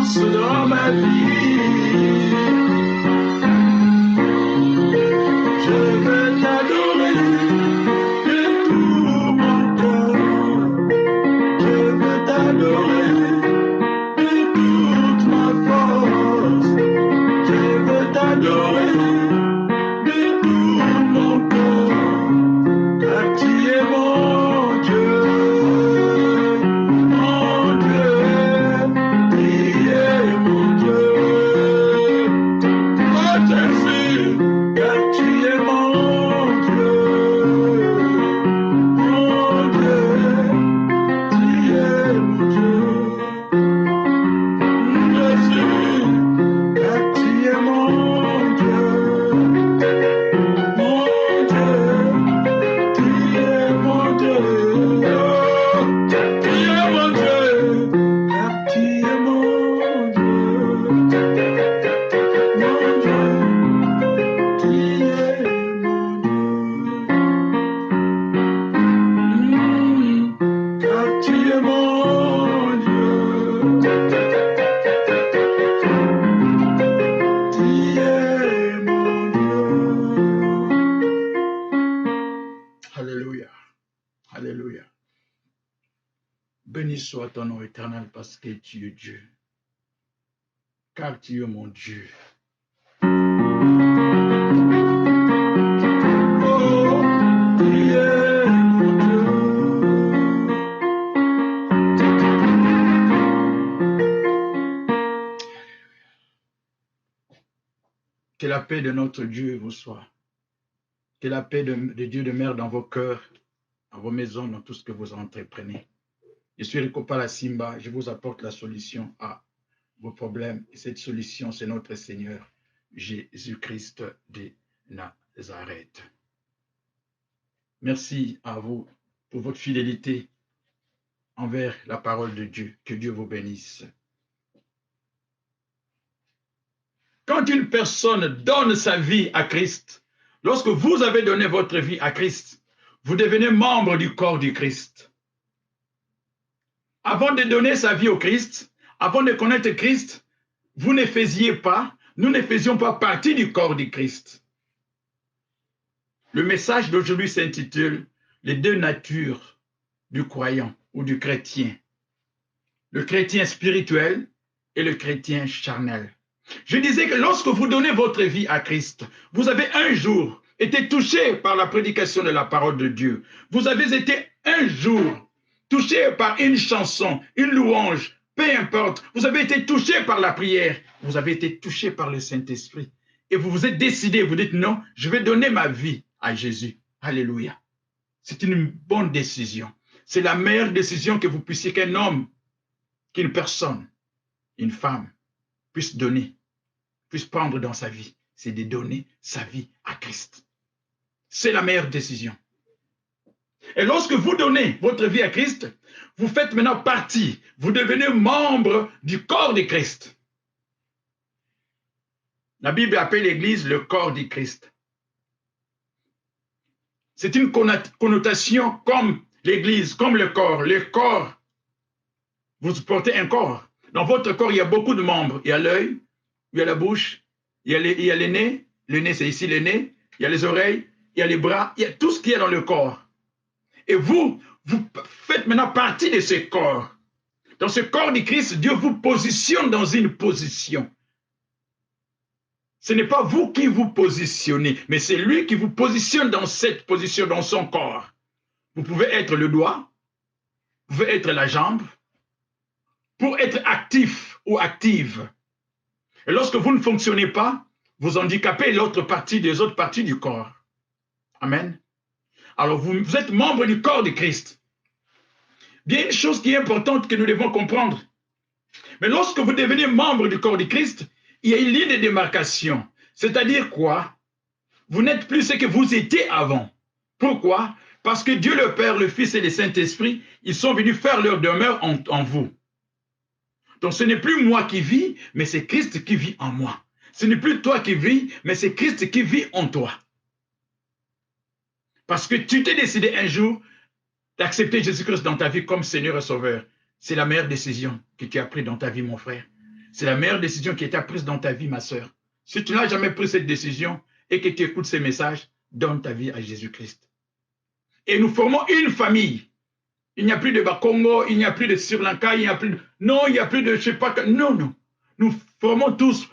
présence dans ma vie. Je veux t'adorer de tout mon cœur. Je veux t'adorer de toute ma force. Je veux t'adorer de tout mon cœur. Car tu es mon Dieu, mon Dieu, tu es mon Dieu. Oh Jésus, car tu es mon Dieu, mon Dieu, tu es mon Dieu. Jésus, car tu es mon Dieu, mon Dieu, tu es mon Dieu. Oh, tu es mon Dieu, car tu es mon Dieu, mon Dieu. Tu es mon Dieu, car tu es mon Dieu, tu es mon Dieu. Alléluia, alléluia. Béni soit ton nom éternel parce que tu es Dieu, car tu es mon Dieu. Oh, tu es mon Dieu. Que la paix de notre Dieu vous soit. Que la paix de Dieu demeure dans vos cœurs, dans vos maisons, dans tout ce que vous entreprenez. Je suis Rico Palasimba, je vous apporte la solution à vos problèmes. Et cette solution, c'est notre Seigneur Jésus-Christ de Nazareth. Merci à vous pour votre fidélité envers la parole de Dieu. Que Dieu vous bénisse. Quand une personne donne sa vie à Christ, lorsque vous avez donné votre vie à Christ, vous devenez membre du corps du Christ. Avant de donner sa vie au Christ, avant de connaître Christ, vous ne faisiez pas, nous ne faisions pas partie du corps du Christ. Le message d'aujourd'hui s'intitule « Les deux natures du croyant ou du chrétien ». Le chrétien spirituel et le chrétien charnel. Je disais que lorsque vous donnez votre vie à Christ, vous avez un jour été touché par la prédication de la parole de Dieu. Vous avez été un jour touché par une chanson, une louange, peu importe. Vous avez été touché par la prière. Vous avez été touché par le Saint-Esprit. Et vous vous êtes décidé, vous dites non, je vais donner ma vie à Jésus. Alléluia. C'est une bonne décision. C'est la meilleure décision que vous puissiez, qu'un homme, qu'une personne, une femme puisse donner, puisse prendre dans sa vie. C'est de donner sa vie à Christ. C'est la meilleure décision. Et lorsque vous donnez votre vie à Christ, vous faites maintenant partie, vous devenez membre du corps de Christ. La Bible appelle l'Église le corps du Christ. C'est une connotation comme l'Église, comme le corps. Le corps, vous portez un corps. Dans votre corps, il y a beaucoup de membres. Il y a l'œil, il y a la bouche, il y a les nez. Le nez, c'est ici le nez. Il y a les oreilles, il y a les bras, il y a tout ce qui est dans le corps. Et vous faites maintenant partie de ce corps. Dans ce corps du Christ, Dieu vous positionne dans une position. Ce n'est pas vous qui vous positionnez, mais c'est lui qui vous positionne dans cette position, dans son corps. Vous pouvez être le doigt, vous pouvez être la jambe, pour être actif ou active. Et lorsque vous ne fonctionnez pas, vous handicapez l'autre partie des autres parties du corps. Amen. Alors vous êtes membre du corps de Christ. Bien, une chose qui est importante que nous devons comprendre. Mais lorsque vous devenez membre du corps de Christ, il y a une ligne de démarcation. C'est-à-dire quoi? Vous n'êtes plus ce que vous étiez avant. Pourquoi? Parce que Dieu le Père, le Fils et le Saint-Esprit, ils sont venus faire leur demeure en vous. Donc ce n'est plus moi qui vis, mais c'est Christ qui vit en moi. Ce n'est plus toi qui vis, mais c'est Christ qui vit en toi. Parce que tu t'es décidé un jour d'accepter Jésus-Christ dans ta vie comme Seigneur et Sauveur. C'est la meilleure décision que tu as prise dans ta vie, mon frère. C'est la meilleure décision qui a été prise dans ta vie, ma sœur. Si tu n'as jamais pris cette décision et que tu écoutes ces messages, donne ta vie à Jésus-Christ. Et nous formons une famille. Il n'y a plus de Bakongo, il n'y a plus de Sri Lanka, il n'y a plus de... Non, il n'y a plus de... Je sais pas... Non, non. Nous formons tous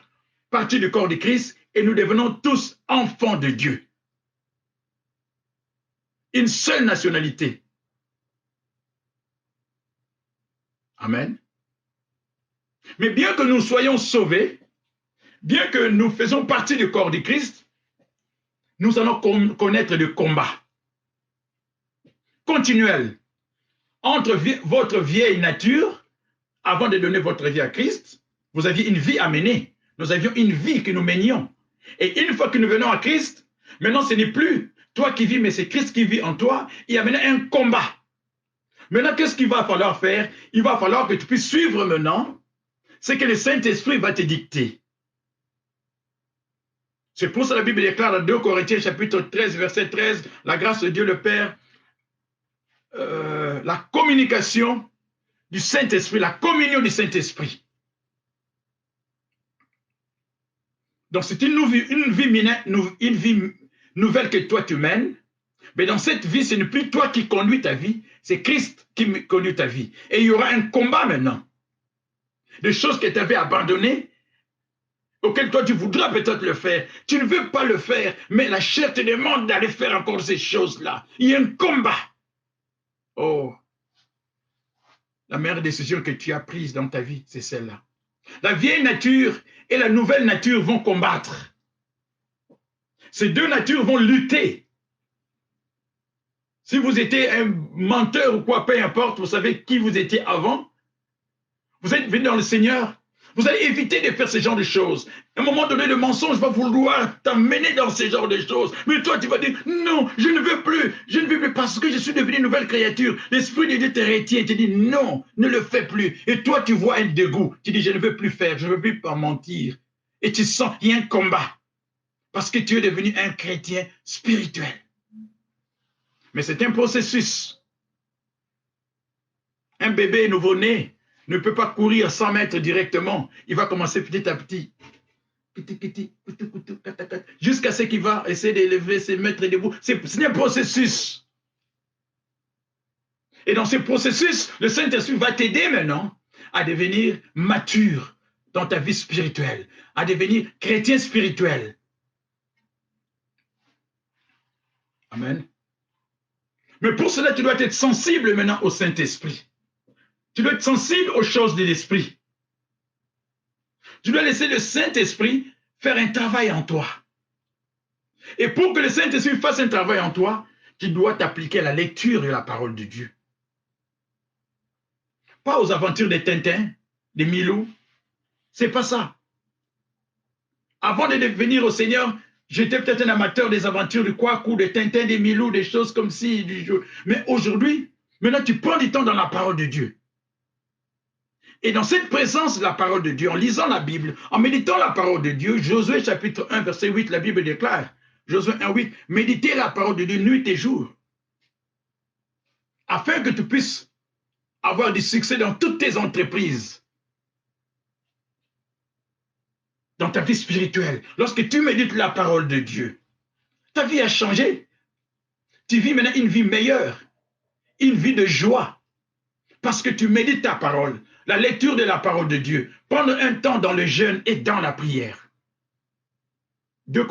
partie du corps de Christ et nous devenons tous enfants de Dieu. Une seule nationalité. Amen. Mais bien que nous soyons sauvés, bien que nous faisons partie du corps de Christ, nous allons connaître des combats continuels entre votre vieille nature, avant de donner votre vie à Christ. Vous aviez une vie à mener. Nous avions une vie que nous menions. Et une fois que nous venons à Christ, maintenant ce n'est plus toi qui vis, mais c'est Christ qui vit en toi. Il y a maintenant un combat. Maintenant, qu'est-ce qu'il va falloir faire? Il va falloir que tu puisses suivre maintenant ce que le Saint-Esprit va te dicter. C'est pour ça que la Bible déclare dans 2 Corinthiens chapitre 13, verset 13, la grâce de Dieu le Père, la communication du Saint-Esprit, la communion du Saint-Esprit. Donc c'est une vie nouvelle que toi tu mènes, mais dans cette vie, ce n'est plus toi qui conduis ta vie, c'est Christ qui conduit ta vie. Et il y aura un combat maintenant. Des choses que tu avais abandonnées, auxquelles toi tu voudras peut-être le faire. Tu ne veux pas le faire, mais la chair te demande d'aller faire encore ces choses-là. Il y a un combat. Oh, la meilleure décision que tu as prise dans ta vie, c'est celle-là. La vieille nature et la nouvelle nature vont combattre. Ces deux natures vont lutter. Si vous étiez un menteur ou quoi, peu importe, vous savez qui vous étiez avant, vous êtes venu dans le Seigneur, vous allez éviter de faire ce genre de choses. À un moment donné, le mensonge va vouloir t'amener dans ce genre de choses. Mais toi, tu vas dire, non, je ne veux plus parce que je suis devenu une nouvelle créature. L'Esprit de Dieu te retient, tu dis, non, ne le fais plus. Et toi, tu vois un dégoût. Tu dis, je ne veux plus faire, je ne veux plus pas mentir. Et tu sens, il y a un combat. Parce que tu es devenu un chrétien spirituel. Mais c'est un processus. Un bébé nouveau-né ne peut pas courir 100 mètres directement. Il va commencer petit à petit. Jusqu'à ce qu'il va essayer d'élever, se mettre debout. C'est un processus. Et dans ce processus, le Saint-Esprit va t'aider maintenant à devenir mature dans ta vie spirituelle, à devenir chrétien spirituel. Amen. Mais pour cela, tu dois être sensible maintenant au Saint-Esprit. Tu dois être sensible aux choses de l'Esprit. Tu dois laisser le Saint-Esprit faire un travail en toi. Et pour que le Saint-Esprit fasse un travail en toi, tu dois t'appliquer à la lecture de la parole de Dieu. Pas aux aventures des Tintin, des Milou. C'est pas ça. Avant de devenir au Seigneur, j'étais peut-être un amateur des aventures de Kwaku, des Tintin, des Milou, des choses comme ci. Mais aujourd'hui, maintenant tu prends du temps dans la parole de Dieu. Et dans cette présence de la parole de Dieu, en lisant la Bible, en méditant la parole de Dieu, Josué chapitre 1, verset 8, la Bible déclare, Josué 1, 8, méditez la parole de Dieu nuit et jour, afin que tu puisses avoir du succès dans toutes tes entreprises, dans ta vie spirituelle. Lorsque tu médites la parole de Dieu, ta vie a changé. Tu vis maintenant une vie meilleure, une vie de joie, parce que tu médites ta parole. La lecture de la parole de Dieu, prendre un temps dans le jeûne et dans la prière. 2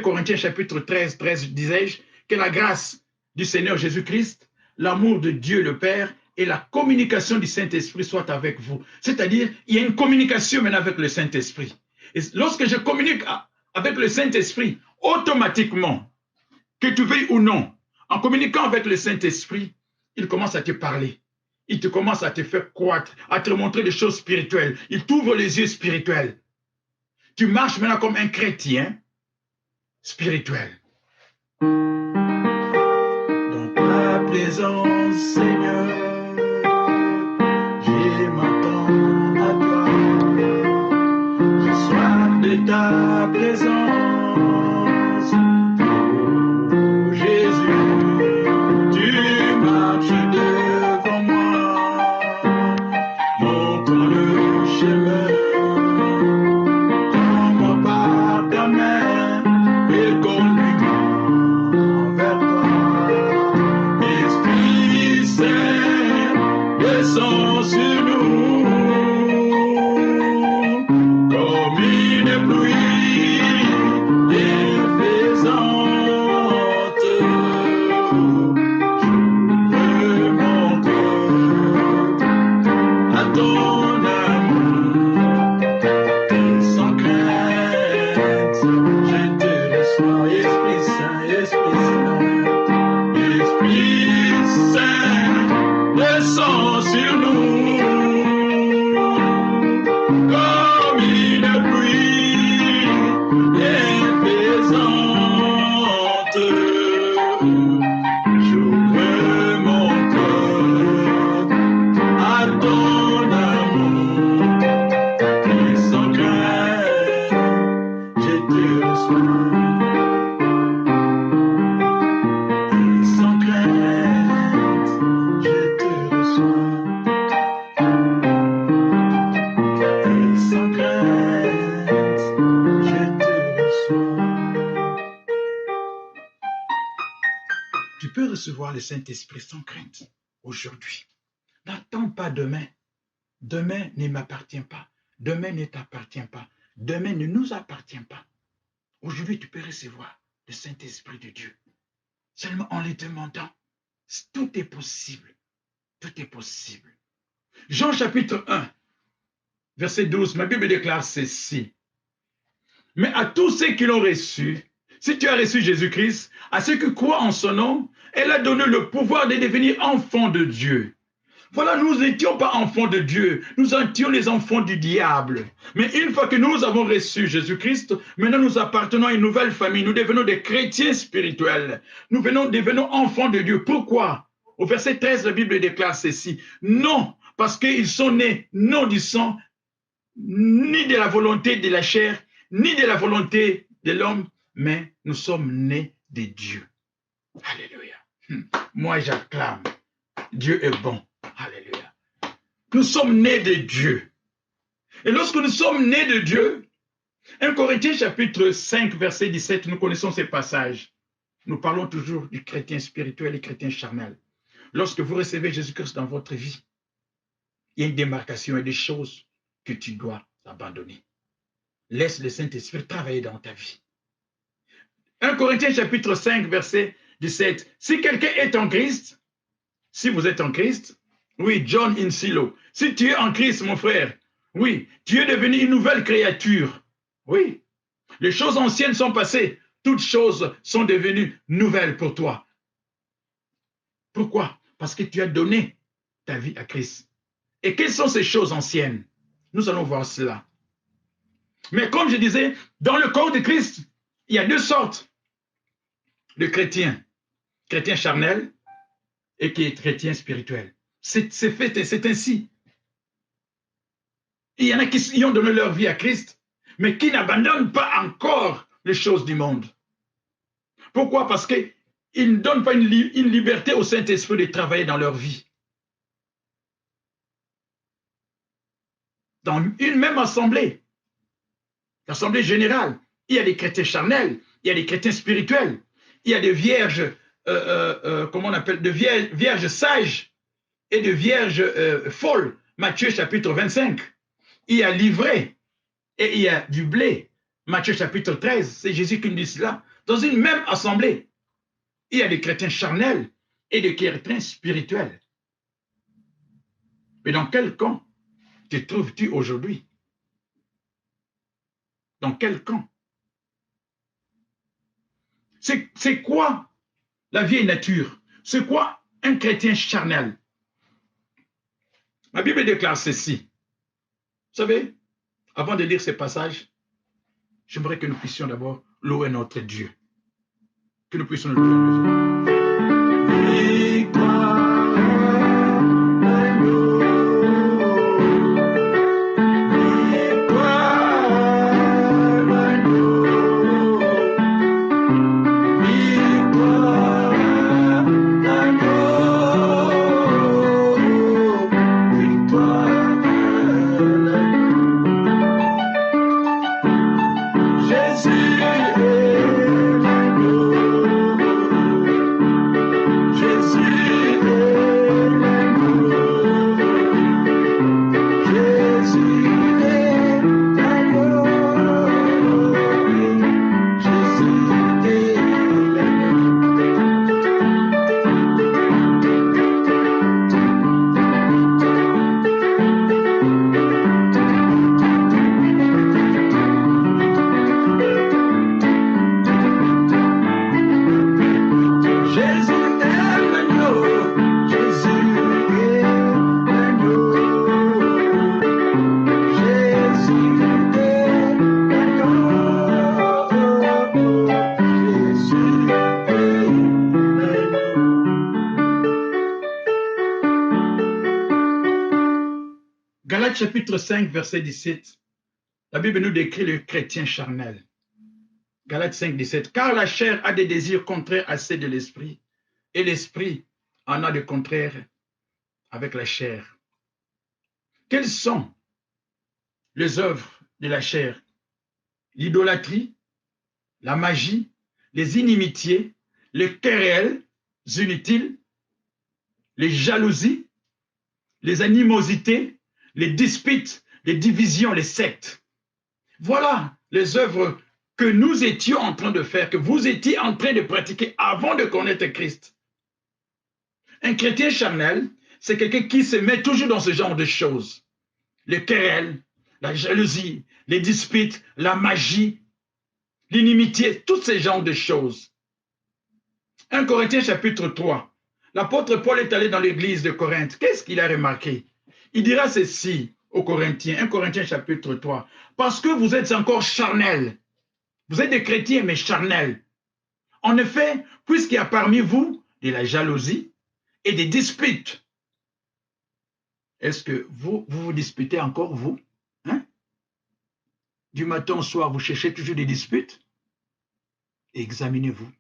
Corinthiens chapitre 13, disais-je, que la grâce du Seigneur Jésus-Christ, l'amour de Dieu le Père et la communication du Saint-Esprit soient avec vous. C'est-à-dire, il y a une communication maintenant avec le Saint-Esprit. Et lorsque je communique avec le Saint-Esprit, automatiquement, que tu veuilles ou non, en communiquant avec le Saint-Esprit, il commence à te parler. Il te commence à te faire croître, à te montrer des choses spirituelles. Il t'ouvre les yeux spirituels. Tu marches maintenant comme un chrétien spirituel. Dans ta présence, Seigneur, j'ai mon temps à toi. J'ai soif de ta présence. Oh Jésus, tu marches devant moi. Montre le chemin. recevoir le Saint-Esprit sans crainte aujourd'hui. N'attends pas demain. Demain ne m'appartient pas. Demain ne t'appartient pas. Demain ne nous appartient pas. Aujourd'hui, tu peux recevoir le Saint-Esprit de Dieu. Seulement en le demandant. Tout est possible. Tout est possible. Jean chapitre 1, verset 12, ma Bible déclare ceci. Mais à tous ceux qui l'ont reçu, si tu as reçu Jésus-Christ, à ceux qui croient en son nom, elle a donné le pouvoir de devenir enfants de Dieu. Voilà, nous n'étions pas enfants de Dieu, nous étions les enfants du diable. Mais une fois que nous avons reçu Jésus-Christ, maintenant nous appartenons à une nouvelle famille, nous devenons des chrétiens spirituels. Nous devenons enfants de Dieu. Pourquoi? Au verset 13, la Bible déclare ceci. Non, parce qu'ils sont nés non du sang, ni de la volonté de la chair, ni de la volonté de l'homme, mais nous sommes nés de Dieu. Alléluia. Moi, j'acclame. Dieu est bon. Alléluia. Nous sommes nés de Dieu. Et lorsque nous sommes nés de Dieu, 1 Corinthiens chapitre 5, verset 17, nous connaissons ces passages. Nous parlons toujours du chrétien spirituel et chrétien charnel. Lorsque vous recevez Jésus-Christ dans votre vie, il y a une démarcation et des choses que tu dois abandonner. Laisse le Saint-Esprit travailler dans ta vie. 1 Corinthiens chapitre 5, verset 17. Si quelqu'un est en Christ, si vous êtes en Christ, oui, John Insilo, si tu es en Christ, mon frère, oui, tu es devenu une nouvelle créature. Oui, les choses anciennes sont passées, toutes choses sont devenues nouvelles pour toi. Pourquoi? Parce que tu as donné ta vie à Christ. Et quelles sont ces choses anciennes? Nous allons voir cela. Mais comme je disais, dans le corps de Christ, il y a deux sortes de chrétiens. Chrétiens charnels et chrétiens spirituels. C'est ainsi. Il y en a qui ont donné leur vie à Christ, mais qui n'abandonnent pas encore les choses du monde. Pourquoi? Parce qu'ils ne donnent pas une liberté au Saint-Esprit de travailler dans leur vie. Dans une même assemblée, l'assemblée générale, il y a des chrétiens charnels, il y a des chrétiens spirituels, il y a des vierges, comment on appelle, de vierges sages et de vierges folles. Matthieu chapitre 25. Il y a l'ivraie et il y a du blé. Matthieu chapitre 13, c'est Jésus qui nous dit cela. Dans une même assemblée, il y a des chrétiens charnels et des chrétiens spirituels. Mais dans quel camp te trouves-tu aujourd'hui? Dans quel camp? C'est quoi la vieille nature? C'est quoi un chrétien charnel? Ma Bible déclare ceci. Vous savez, avant de lire ces passages, j'aimerais que nous puissions d'abord louer notre Dieu. Que nous puissions le louer. Chapitre 5, verset 17, la Bible nous décrit le chrétien charnel. Galates 5, 17. Car la chair a des désirs contraires à ceux de l'esprit, et l'esprit en a de contraires avec la chair. Quelles sont les œuvres de la chair? L'idolâtrie, la magie, les inimitiés, les querelles inutiles, les jalousies, les animosités, les disputes, les divisions, les sectes. Voilà les œuvres que nous étions en train de faire, que vous étiez en train de pratiquer avant de connaître Christ. Un chrétien charnel, c'est quelqu'un qui se met toujours dans ce genre de choses. Les querelles, la jalousie, les disputes, la magie, l'inimitié, tous ces genres de choses. 1 Corinthiens chapitre 3. L'apôtre Paul est allé dans l'église de Corinthe. Qu'est-ce qu'il a remarqué? Il dira ceci aux Corinthiens, 1 Corinthiens chapitre 3. Parce que vous êtes encore charnels. Vous êtes des chrétiens, mais charnels. En effet, puisqu'il y a parmi vous de la jalousie et des disputes, est-ce que vous disputez encore, vous? Hein? Du matin au soir, vous cherchez toujours des disputes? Examinez-vous.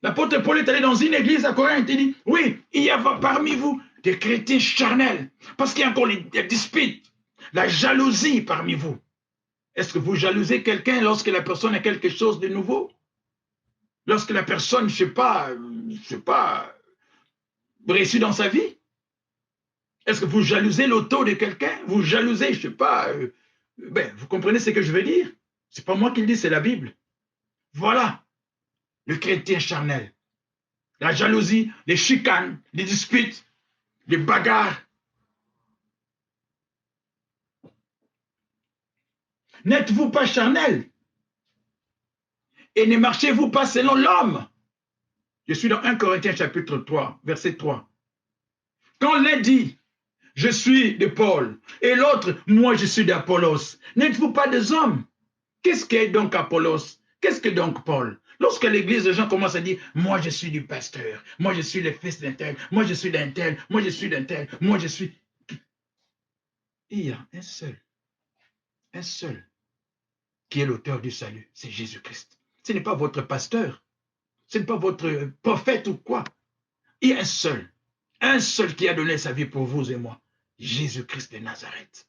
L'apôtre Paul est allé dans une église à Corinthe. Il dit, oui, il y a parmi vous des chrétiens charnels, parce qu'il y a encore des disputes, la jalousie parmi vous. Est-ce que vous jalousez quelqu'un lorsque la personne a quelque chose de nouveau? Lorsque la personne, je ne sais pas, réussit dans sa vie? Est-ce que vous jalousez l'auto de quelqu'un? Vous jalousez, je ne sais pas, vous comprenez ce que je veux dire? Ce n'est pas moi qui le dis, c'est la Bible. Voilà le chrétien charnel. La jalousie, les chicanes, les disputes, les bagarres. N'êtes-vous pas charnel? Et ne marchez-vous pas selon l'homme? Je suis dans 1 Corinthiens chapitre 3, verset 3. Quand l'un dit, je suis de Paul, et l'autre, moi je suis d'Apollos, n'êtes-vous pas des hommes? Qu'est-ce qu'est donc Apollos? Qu'est-ce que donc Paul? Lorsque l'église, les gens commencent à dire, moi je suis du pasteur, moi je suis le fils d'un tel, moi je suis d'un tel, moi je suis d'un tel, moi je suis... Il y a un seul qui est l'auteur du salut, c'est Jésus-Christ. Ce n'est pas votre pasteur, ce n'est pas votre prophète ou quoi. Il y a un seul qui a donné sa vie pour vous et moi, Jésus-Christ de Nazareth.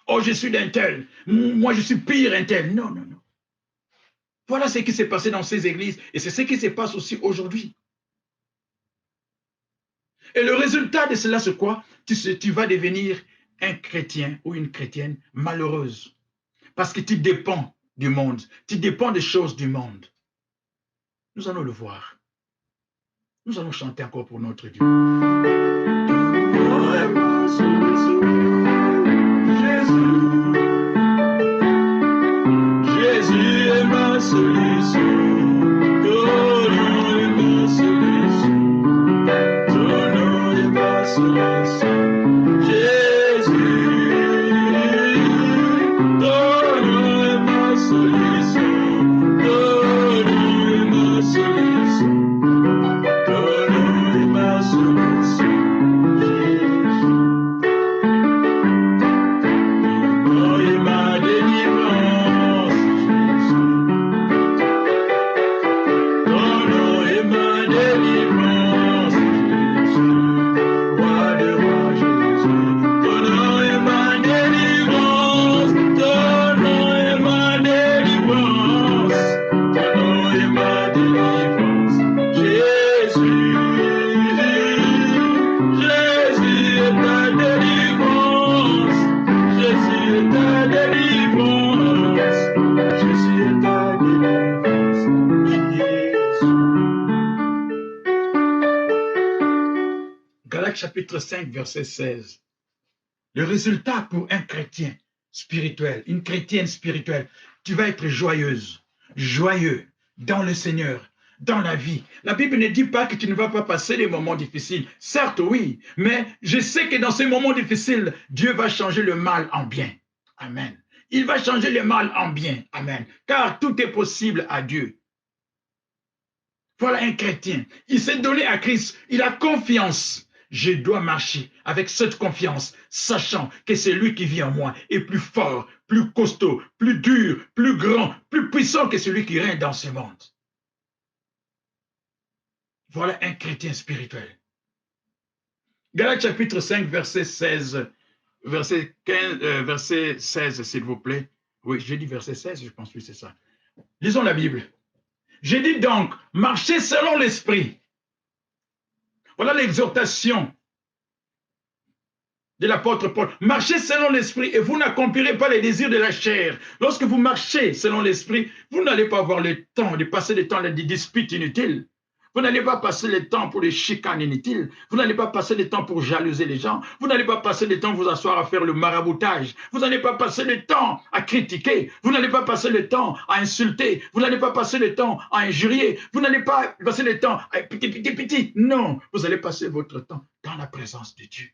Oh, je suis d'un tel, moi je suis pire un tel. Non, non, non. Voilà ce qui s'est passé dans ces églises et c'est ce qui se passe aussi aujourd'hui. Et le résultat de cela, c'est quoi? Tu vas devenir un chrétien ou une chrétienne malheureuse parce que tu dépends du monde, tu dépends des choses du monde. Nous allons le voir. Nous allons chanter encore pour notre Dieu. Jésus est ma solution. Ton nom est ma solution. Ton nom est ma solution. Jésus, ton nom est ma solution. Ton nom est ma solution. Ton nom est ma solution. Ton nom est ma délivrance. Ton nom est ma délivrance. Roi de rois, Jésus. Ton nom est ma délivrance. Ton nom est ma délivrance. Ton nom est ma délivrance. Jésus, Jésus est ta délivrance. Jésus est ta délivrance. Jésus est ta délivrance. Galates chapitre 5, verset 16. Le résultat pour un chrétien spirituel, une chrétienne spirituelle, tu vas être joyeuse, joyeux dans le Seigneur, dans la vie. La Bible ne dit pas que tu ne vas pas passer des moments difficiles. Certes, oui, mais je sais que dans ces moments difficiles, Dieu va changer le mal en bien. Amen. Il va changer le mal en bien. Amen. Car tout est possible à Dieu. Voilà un chrétien. Il s'est donné à Christ. Il a confiance. Je dois marcher avec cette confiance, sachant que c'est lui qui vit en moi est plus fort, plus costaud, plus dur, plus grand, plus puissant que celui qui règne dans ce monde. Voilà un chrétien spirituel. Galates chapitre 5, verset 16, verset 16, s'il vous plaît. Oui, j'ai dit verset 16, je pense que c'est ça. Lisons la Bible. J'ai dit donc, marchez selon l'esprit. Voilà l'exhortation de l'apôtre Paul. Marchez selon l'esprit et vous n'accomplirez pas les désirs de la chair. Lorsque vous marchez selon l'esprit, vous n'allez pas avoir le temps de passer le temps dans des disputes inutiles. Vous n'allez pas passer le temps pour les chicanes inutiles. Vous n'allez pas passer le temps pour jalouser les gens. Vous n'allez pas passer le temps pour vous asseoir à faire le maraboutage. Vous n'allez pas passer le temps à critiquer. Vous n'allez pas passer le temps à insulter. Vous n'allez pas passer le temps à injurier. Vous n'allez pas passer le temps à petit. Non, vous allez passer votre temps dans la présence de Dieu.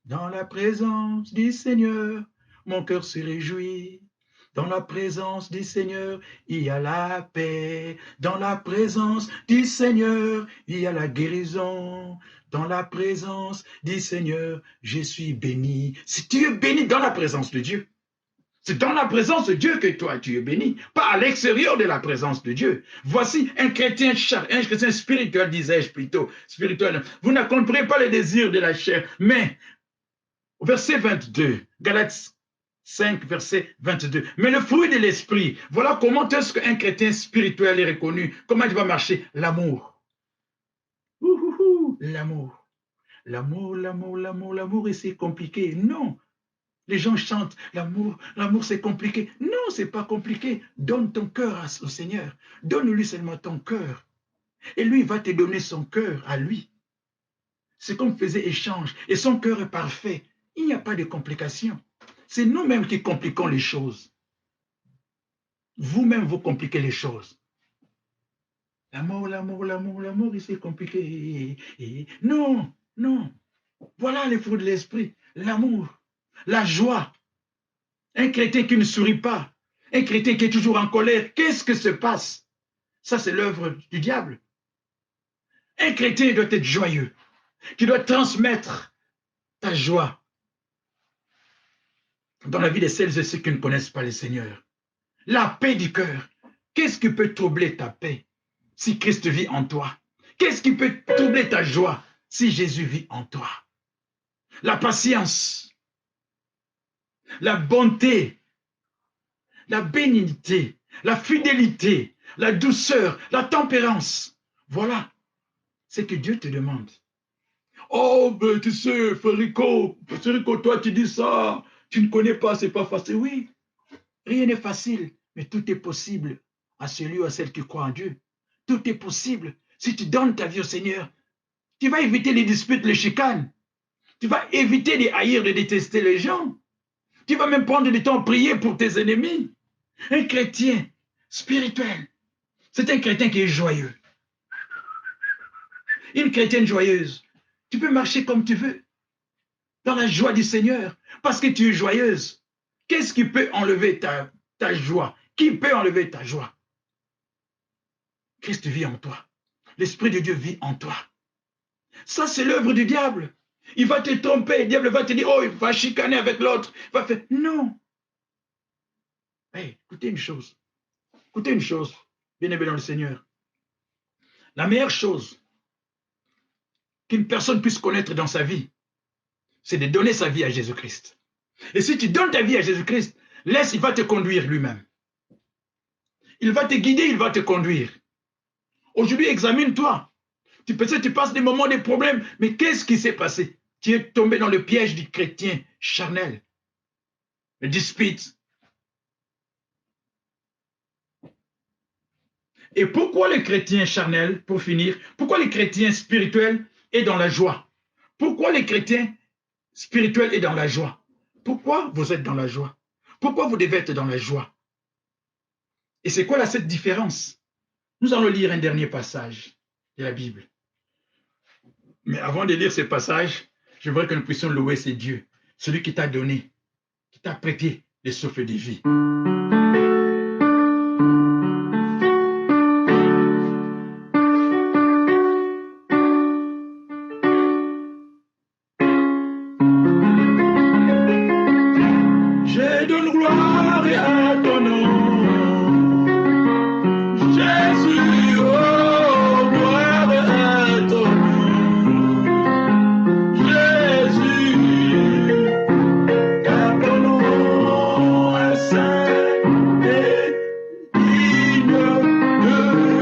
Dans la présence du Seigneur, mon cœur se réjouit. Dans la présence du Seigneur, il y a la paix. Dans la présence du Seigneur, il y a la guérison. Dans la présence du Seigneur, je suis béni. Si tu es béni dans la présence de Dieu, c'est dans la présence de Dieu que toi, tu es béni, pas à l'extérieur de la présence de Dieu. Voici un chrétien spirituel, disais-je plutôt, spirituel. Vous n'accomplirez pas les désirs de la chair, mais, verset 22, Galates 5, verset 22. Mais le fruit de l'esprit, voilà comment est-ce qu'un chrétien spirituel est reconnu. Comment il va marcher? L'amour. L'amour. L'amour, et c'est compliqué. Non. Les gens chantent, l'amour c'est compliqué. Non, c'est pas compliqué. Donne ton cœur au Seigneur. Donne-lui seulement ton cœur. Et lui, il va te donner son cœur à lui. C'est comme faisait échange. Et son cœur est parfait. Il n'y a pas de complications. C'est nous-mêmes qui compliquons les choses. Vous-même, vous compliquez les choses. L'amour, c'est compliqué. Non. Voilà les fruits de l'esprit. L'amour, la joie. Un chrétien qui ne sourit pas. Un chrétien qui est toujours en colère. Qu'est-ce que se passe? Ça, c'est l'œuvre du diable. Un chrétien doit être joyeux. Tu dois transmettre ta joie dans la vie de celles et ceux qui ne connaissent pas le Seigneur. La paix du cœur. Qu'est-ce qui peut troubler ta paix si Christ vit en toi? Qu'est-ce qui peut troubler ta joie si Jésus vit en toi? La patience, la bonté, la bénignité, la fidélité, la douceur, la tempérance. Voilà ce que Dieu te demande. Oh, ben tu sais, Férico, toi tu dis ça, tu ne connais pas, c'est pas facile. Oui, rien n'est facile, mais tout est possible à celui ou à celle qui croit en Dieu. Tout est possible. Si tu donnes ta vie au Seigneur, tu vas éviter les disputes, les chicanes. Tu vas éviter de haïr, de détester les gens. Tu vas même prendre du temps à prier pour tes ennemis. Un chrétien spirituel, c'est un chrétien qui est joyeux. Une chrétienne joyeuse, tu peux marcher comme tu veux, dans la joie du Seigneur, parce que tu es joyeuse. Qu'est-ce qui peut enlever ta joie? Qui peut enlever ta joie? Christ vit en toi. L'Esprit de Dieu vit en toi. Ça, c'est l'œuvre du diable. Il va te tromper. Le diable va te dire, oh, il va chicaner avec l'autre. Il va faire... Non. Hey, écoutez une chose. Écoutez une chose, bien-aimé dans le Seigneur. La meilleure chose qu'une personne puisse connaître dans sa vie, c'est de donner sa vie à Jésus-Christ. Et si tu donnes ta vie à Jésus-Christ, laisse, il va te conduire lui-même. Il va te guider, il va te conduire. Aujourd'hui, examine-toi. Tu passes des moments de problèmes, mais qu'est-ce qui s'est passé? Tu es tombé dans le piège du chrétien charnel, le dispute. Et pourquoi le chrétien charnel, pour finir, pourquoi le chrétien spirituel est dans la joie? Pourquoi le chrétien spirituel est dans la joie? Pourquoi vous êtes dans la joie? Pourquoi vous devez être dans la joie? Et c'est quoi cette différence? Nous allons lire un dernier passage de la Bible. Mais avant de lire ce passage, je voudrais que nous puissions louer ce Dieu, celui qui t'a donné, qui t'a prêté le souffle de vie. Je donne gloire à ton nom. Saint et digne de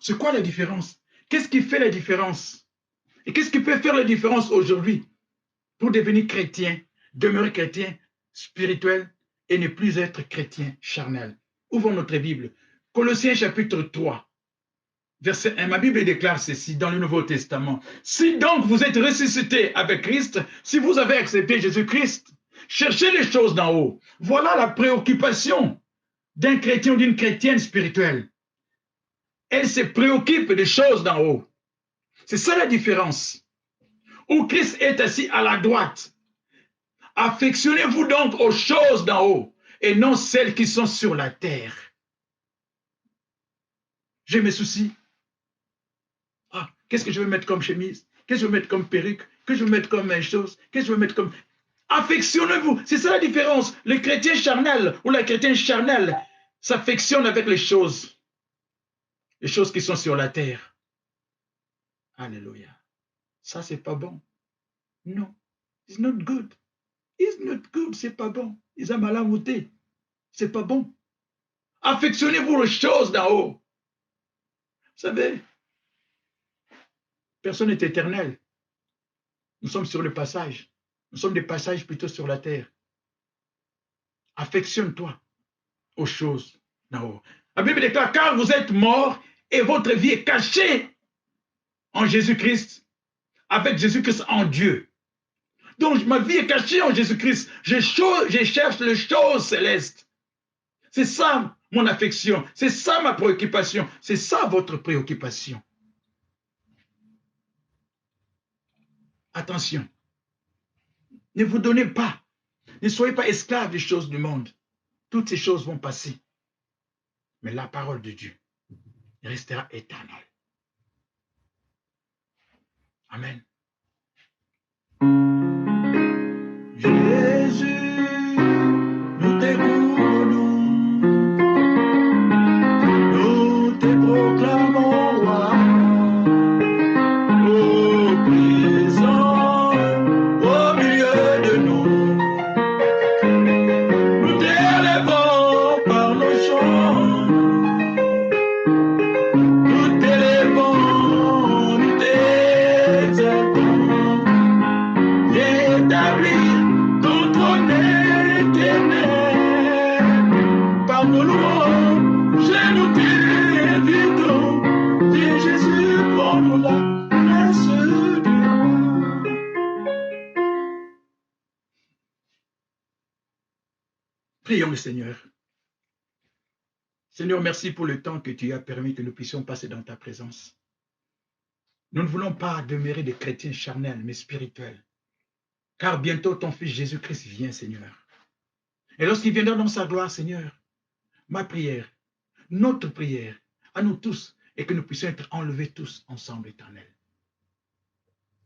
C'est quoi la différence? Qu'est-ce qui fait la différence? Et qu'est-ce qui peut faire la différence aujourd'hui pour devenir chrétien, demeurer chrétien spirituel et ne plus être chrétien charnel? Ouvrons notre Bible. Colossiens chapitre 3, verset 1. Ma Bible déclare ceci dans le Nouveau Testament. Si donc vous êtes ressuscité avec Christ, si vous avez accepté Jésus-Christ, cherchez les choses d'en haut. Voilà la préoccupation d'un chrétien ou d'une chrétienne spirituelle. Elle se préoccupe des choses d'en haut. C'est ça la différence. Où Christ est assis à la droite. Affectionnez-vous donc aux choses d'en haut et non celles qui sont sur la terre. J'ai mes soucis. Ah, qu'est-ce que je vais mettre comme chemise? Qu'est-ce que je vais mettre comme perruque? Qu'est-ce que je vais mettre comme chose? Qu'est-ce que je vais mettre comme... Affectionnez-vous. C'est ça la différence. Le chrétien charnel ou la chrétienne charnelle s'affectionne avec les choses qui sont sur la terre. Alléluia. Ça, c'est pas bon. Non. It's not good. It's not good. C'est pas bon. Ils ont mal à voter. C'est pas bon. Affectionnez-vous aux choses d'en haut. Vous savez, personne n'est éternel. Nous sommes sur le passage. Nous sommes des passages plutôt sur la terre. Affectionne-toi aux choses d'en haut. La Bible déclare, car vous êtes morts et votre vie est cachée en Jésus-Christ, avec Jésus-Christ en Dieu. Donc, ma vie est cachée en Jésus-Christ. Je cherche les choses célestes. C'est ça mon affection. C'est ça ma préoccupation. C'est ça votre préoccupation. Attention. Ne vous donnez pas. Ne soyez pas esclaves des choses du monde. Toutes ces choses vont passer. Mais la parole de Dieu restera éternelle. Amen. Jésus, nous t'écoutons, nous te proclamons roi, au présent, au milieu de nous. Nous t'élèvons par nos chants, nous t'élèvons, nous t'exaltons. Établir ton trône éternel par nos louanges, nous t'invitons, et Jésus pour nous la grâce du roi. Prions le Seigneur. Seigneur, merci pour le temps que tu as permis que nous puissions passer dans ta présence. Nous ne voulons pas demeurer des chrétiens charnels, mais spirituels. Car bientôt ton Fils Jésus-Christ vient, Seigneur. Et lorsqu'il viendra dans sa gloire, Seigneur, ma prière, notre prière, à nous tous, est que nous puissions être enlevés tous ensemble, Éternel.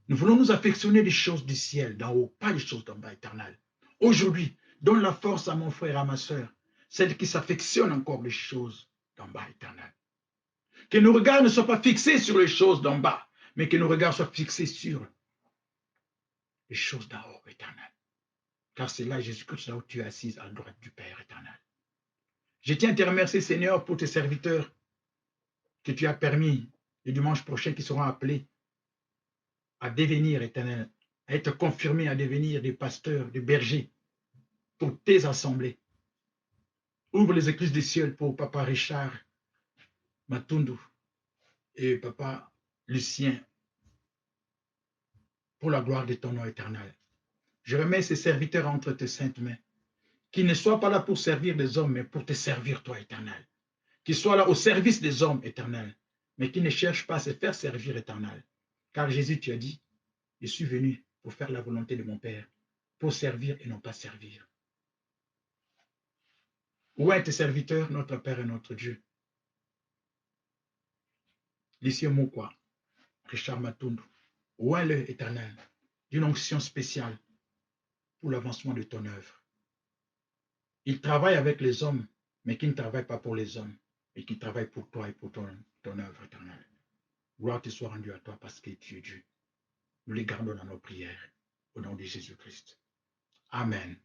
Nous voulons nous affectionner des choses du ciel, d'en haut, pas des choses d'en bas, Éternel. Aujourd'hui, donne la force à mon frère et à ma soeur, celle qui s'affectionne encore des choses d'en bas, Éternel. Que nos regards ne soient pas fixés sur les choses d'en bas, mais que nos regards soient fixés sur les choses d'en haut, Éternel. Car c'est là, Jésus-Christ, là où tu es assise à la droite du Père, Éternel. Je tiens à te remercier, Seigneur, pour tes serviteurs que tu as permis le dimanche prochain qui seront appelés à devenir, Éternel, à être confirmés à devenir des pasteurs, des bergers pour tes assemblées. Ouvre les écluses des cieux pour Papa Richard Matundu et Papa Lucien, pour la gloire de ton nom éternel. Je remets ces serviteurs entre tes saintes mains, qu'ils ne soient pas là pour servir des hommes, mais pour te servir, toi, éternel. Qu'ils soient là au service des hommes, éternel, mais qui ne cherchent pas à se faire servir, éternel. Car Jésus, tu as dit, je suis venu pour faire la volonté de mon Père, pour servir et non pas servir. Où est tes serviteurs, notre Père et notre Dieu? Lycée Mokwa, Richard Matundu, où est l'Éternel d'une onction spéciale pour l'avancement de ton œuvre? Il travaille avec les hommes, mais qui ne travaille pas pour les hommes, et qui travaille pour toi et pour ton œuvre éternelle. Gloire te soit rendue à toi parce que tu es Dieu. Nous les gardons dans nos prières, au nom de Jésus-Christ. Amen.